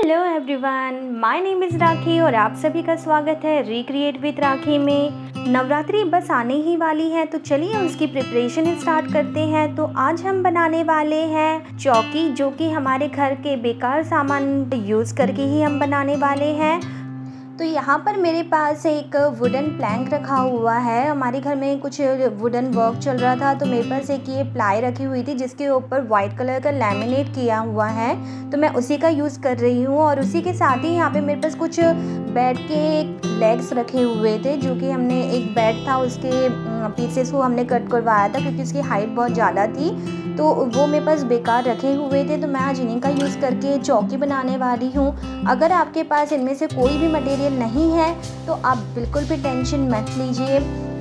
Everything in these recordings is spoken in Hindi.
Hello everyone, my name is Rakhi और आप सभी का स्वागत है रिक्रिएट विद राखी में। नवरात्रि बस आने ही वाली है, तो चलिए उसकी प्रिपरेशन स्टार्ट करते हैं। तो आज हम बनाने वाले हैं चौकी, जो कि हमारे घर के बेकार सामान यूज़ करके ही हम बनाने वाले हैं। तो यहाँ पर मेरे पास एक वुडन प्लैंक रखा हुआ है। हमारे घर में कुछ वुडन वर्क चल रहा था, तो मेरे पास एक ये प्लाई रखी हुई थी जिसके ऊपर वाइट कलर का लैमिनेट किया हुआ है, तो मैं उसी का यूज़ कर रही हूँ। और उसी के साथ ही यहाँ पे मेरे पास कुछ बेड के लेग्स रखे हुए थे, जो कि हमने एक बेड था उसके पीसेस को हमने कट करवाया था क्योंकि उसकी हाइट बहुत ज़्यादा थी, तो वो मेरे पास बेकार रखे हुए थे। तो मैं आज इन्हीं का यूज़ करके चौकी बनाने वाली हूँ। अगर आपके पास इनमें से कोई भी मटेरियल नहीं है तो आप बिल्कुल भी टेंशन मत लीजिए।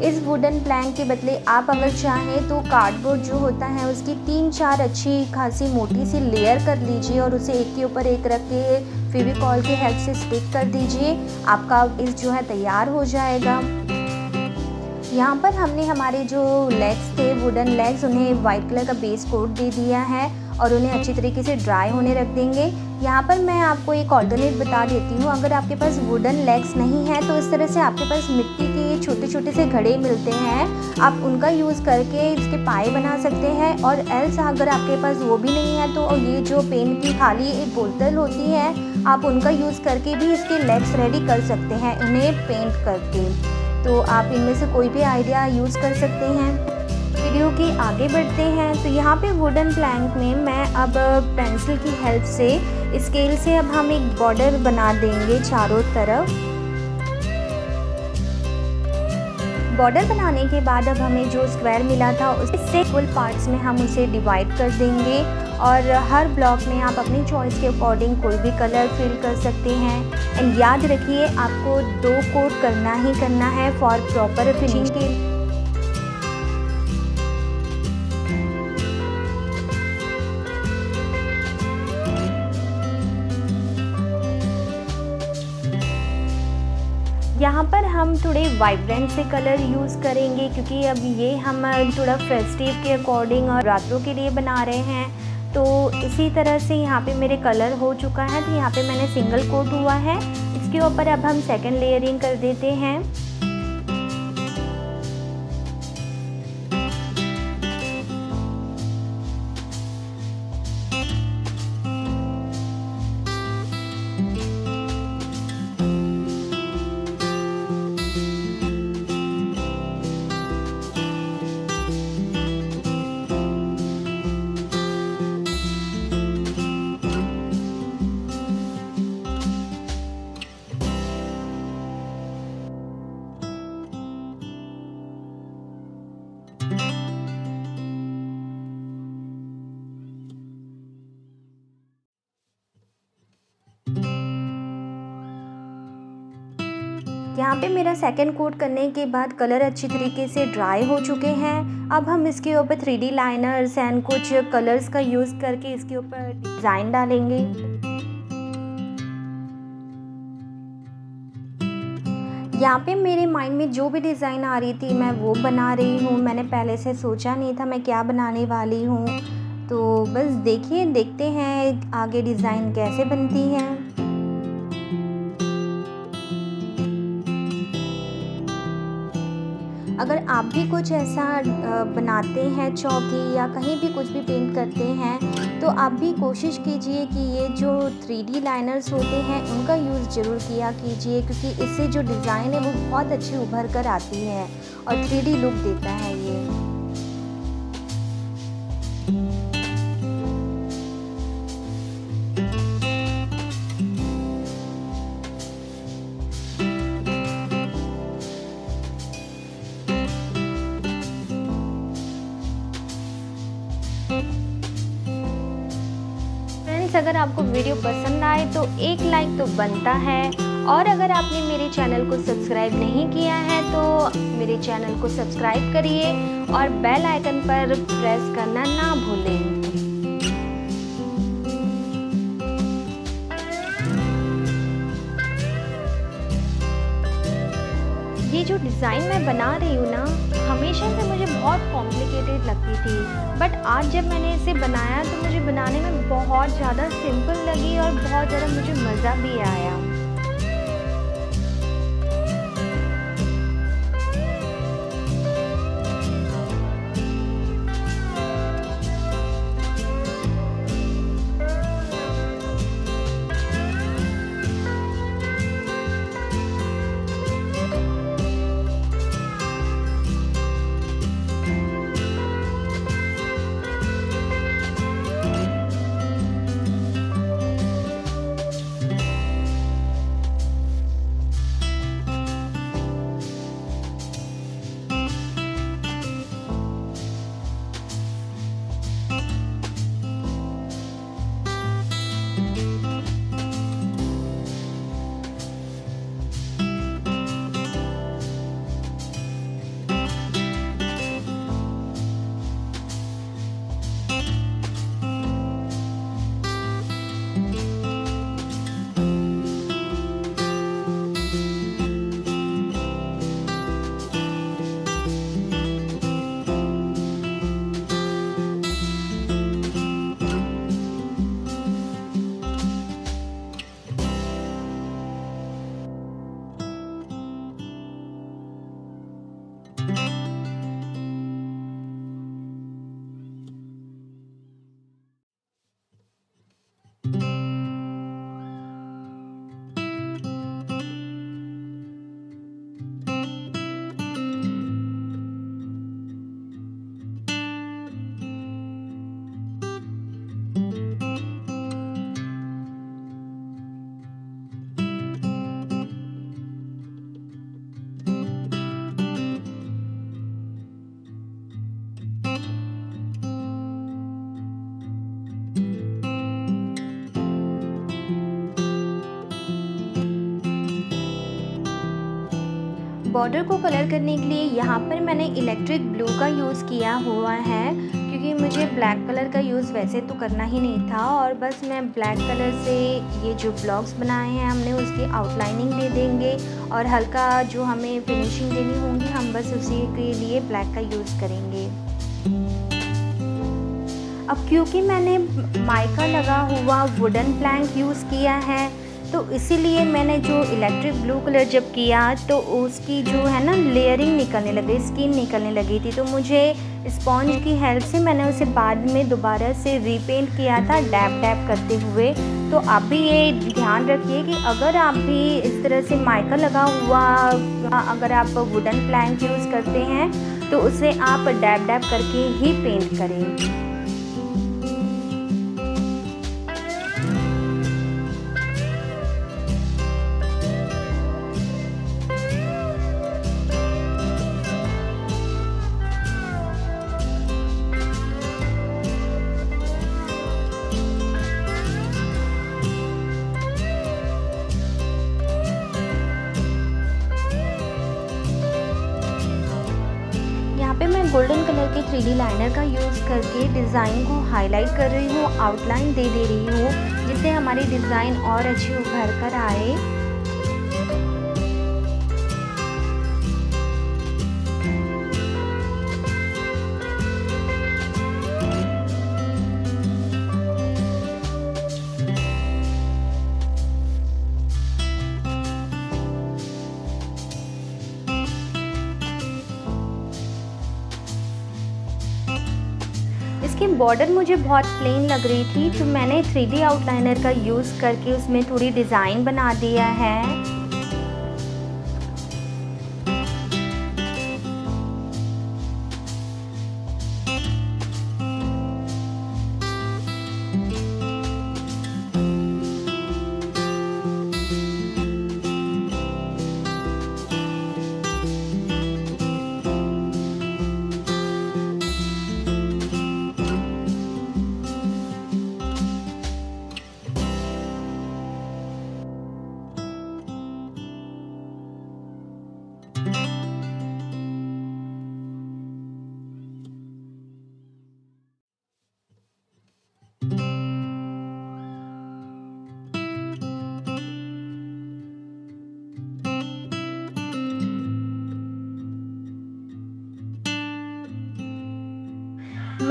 इस वुडन प्लैंक के बदले आप अगर चाहें तो कार्डबोर्ड जो होता है उसकी 3-4 अच्छी खासी मोटी सी लेयर कर लीजिए और उसे एक के ऊपर एक रख के फेविकॉल की हेल्प से स्टिक कर दीजिए। आपका इस जो है तैयार हो जाएगा। यहाँ पर हमने हमारे जो लेग्स थे वुडन लेग्स, उन्हें वाइट कलर का बेस कोट दे दिया है और उन्हें अच्छी तरीके से ड्राई होने रख देंगे। यहाँ पर मैं आपको एक ऑल्टरनेट बता देती हूँ। अगर आपके पास वुडन लेग्स नहीं है तो इस तरह से आपके पास मिट्टी के छोटे छोटे से घड़े मिलते हैं, आप उनका यूज़ करके इसके पाए बना सकते हैं। और एल्स अगर आपके पास वो भी नहीं है तो ये जो पेंट की खाली एक बोतल होती है, आप उनका यूज़ करके भी इसके लेग्स रेडी कर सकते हैं उन्हें पेंट करके। तो आप इनमें से कोई भी आइडिया यूज़ कर सकते हैं। वीडियो के आगे बढ़ते हैं। तो यहाँ पे वुडन प्लैंक में मैं अब पेंसिल की हेल्प से स्केल से अब हम एक बॉर्डर बना देंगे चारों तरफ। बॉर्डर बनाने के बाद अब हमें जो स्क्वायर मिला था उससे इक्वल पार्ट्स में हम उसे डिवाइड कर देंगे और हर ब्लॉक में आप अपनी चॉइस के अकॉर्डिंग कोई भी कलर फिल कर सकते हैं। एंड याद रखिए आपको 2 कोट करना ही करना है फॉर प्रॉपर फिनिशिंग के। यहाँ पर हम थोड़े वाइब्रेंट से कलर यूज़ करेंगे क्योंकि अब ये हम थोड़ा फेस्टिव के अकॉर्डिंग और रातों के लिए बना रहे हैं। तो इसी तरह से यहाँ पे मेरे कलर हो चुका है। तो यहाँ पे मैंने सिंगल कोट हुआ है, इसके ऊपर अब हम सेकंड लेयरिंग कर देते हैं। यहाँ पे मेरा सेकंड कोट करने के बाद कलर अच्छी तरीके से ड्राई हो चुके हैं। अब हम इसके ऊपर 3D लाइनर्स एंड कुछ कलर्स का यूज़ करके इसके ऊपर डिज़ाइन डालेंगे। यहाँ पे मेरे माइंड में जो भी डिज़ाइन आ रही थी मैं वो बना रही हूँ। मैंने पहले से सोचा नहीं था मैं क्या बनाने वाली हूँ, तो बस देखते हैं आगे डिज़ाइन कैसे बनती है। अगर आप भी कुछ ऐसा बनाते हैं चौकी या कहीं भी कुछ भी पेंट करते हैं तो आप भी कोशिश कीजिए कि ये जो 3D लाइनर्स होते हैं उनका यूज़ ज़रूर किया कीजिए, क्योंकि इससे जो डिज़ाइन है वो बहुत अच्छी उभर कर आती है और 3D लुक देता है ये। अगर आपको वीडियो पसंद आए तो एक लाइक तो बनता है, और अगर आपने मेरे चैनल को सब्सक्राइब नहीं किया है तो मेरे चैनल को सब्सक्राइब करिए और बेल आइकन पर प्रेस करना ना भूलें। जो डिज़ाइन मैं बना रही हूँ ना, हमेशा से मुझे बहुत कॉम्प्लिकेटेड लगती थी, बट आज जब मैंने इसे बनाया तो मुझे बनाने में बहुत ज़्यादा सिंपल लगी और बहुत ज़्यादा मुझे मज़ा भी आया। बॉर्डर को कलर करने के लिए यहाँ पर मैंने इलेक्ट्रिक ब्लू का यूज़ किया हुआ है, क्योंकि मुझे ब्लैक कलर का यूज़ वैसे तो करना ही नहीं था, और बस मैं ब्लैक कलर से ये जो ब्लॉक्स बनाए हैं हमने उसकी आउटलाइनिंग दे देंगे, और हल्का जो हमें फिनिशिंग देनी होगी हम बस उसी के लिए ब्लैक का यूज़ करेंगे। अब क्योंकि मैंने माइका लगा हुआ वुडन प्लैंक यूज़ किया है तो इसीलिए मैंने जो इलेक्ट्रिक ब्लू कलर जब किया तो उसकी जो है ना लेयरिंग निकलने लगी, स्किन निकलने लगी थी, तो मुझे स्पॉन्ज की हेल्प से मैंने उसे बाद में दोबारा से रीपेंट किया था डैब डैब करते हुए। तो आप भी ये ध्यान रखिए कि अगर आप भी इस तरह से माइका लगा हुआ अगर आप वुडन प्लैंक यूज़ करते हैं तो उसे आप डैब डैब करके ही पेंट करें। मैं गोल्डन कलर के 3D लाइनर का यूज़ करके डिज़ाइन को हाईलाइट कर रही हूँ, आउटलाइन दे रही हूँ, जिससे हमारी डिज़ाइन और अच्छी उभर कर आए। इसकी बॉर्डर मुझे बहुत प्लेन लग रही थी तो मैंने 3D आउटलाइनर का यूज़ करके उसमें थोड़ी डिज़ाइन बना दिया है।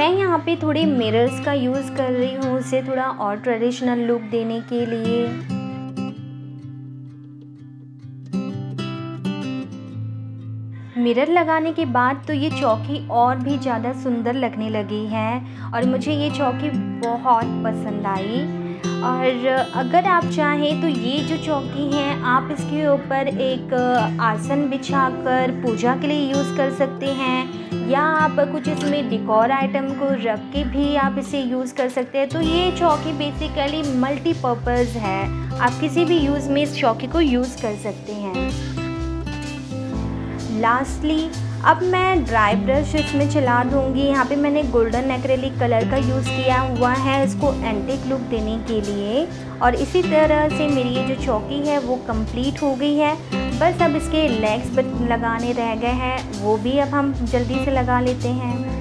मैं यहाँ पे थोड़े मिरर्स का यूज़ कर रही हूँ, उसे थोड़ा और ट्रेडिशनल लुक देने के लिए। मिरर लगाने के बाद तो ये चौकी और भी ज़्यादा सुंदर लगने लगी है और मुझे ये चौकी बहुत पसंद आई। और अगर आप चाहें तो ये जो चौकी है आप इसके ऊपर एक आसन बिछाकर पूजा के लिए यूज़ कर सकते हैं, या आप कुछ इसमें डेकोर आइटम को रख के भी आप इसे यूज़ कर सकते हैं। तो ये चौकी बेसिकली मल्टीपर्पज़ है, आप किसी भी यूज़ में इस चौकी को यूज़ कर सकते हैं। लास्टली अब मैं ड्राई ब्रश इसमें चला दूँगी। यहाँ पे मैंने गोल्डन एक्रेलिक कलर का यूज़ किया हुआ है इसको एंटिक लुक देने के लिए। और इसी तरह से मेरी ये जो चौकी है वो कंप्लीट हो गई है। बस अब इसके लेग्स लगाने रह गए हैं, वो भी अब हम जल्दी से लगा लेते हैं।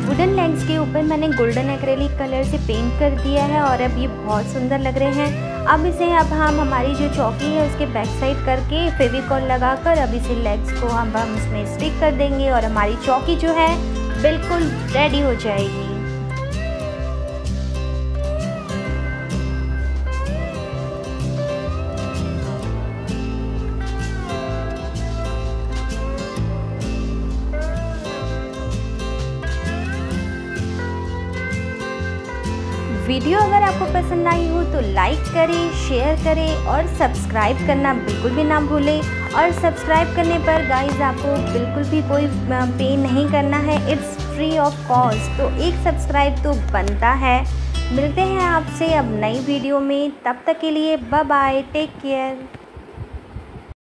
वुडन लेग्स के ऊपर मैंने गोल्डन एक्रेलिक कलर से पेंट कर दिया है और अब ये बहुत सुंदर लग रहे हैं। अब इसे अब हम हमारी जो चौकी है उसके बैक साइड करके फेविकॉल लगाकर अब इसे लेग्स को हम इसमें स्टिक कर देंगे और हमारी चौकी जो है बिल्कुल रेडी हो जाएगी। वीडियो अगर आपको पसंद आई हो तो लाइक करें, शेयर करें और सब्सक्राइब करना बिल्कुल भी ना भूलें। और सब्सक्राइब करने पर गाइस आपको बिल्कुल भी कोई पे नहीं करना है, इट्स फ्री ऑफ कॉस्ट। तो एक सब्सक्राइब तो बनता है। मिलते हैं आपसे अब नई वीडियो में, तब तक के लिए बाय बाय, टेक केयर।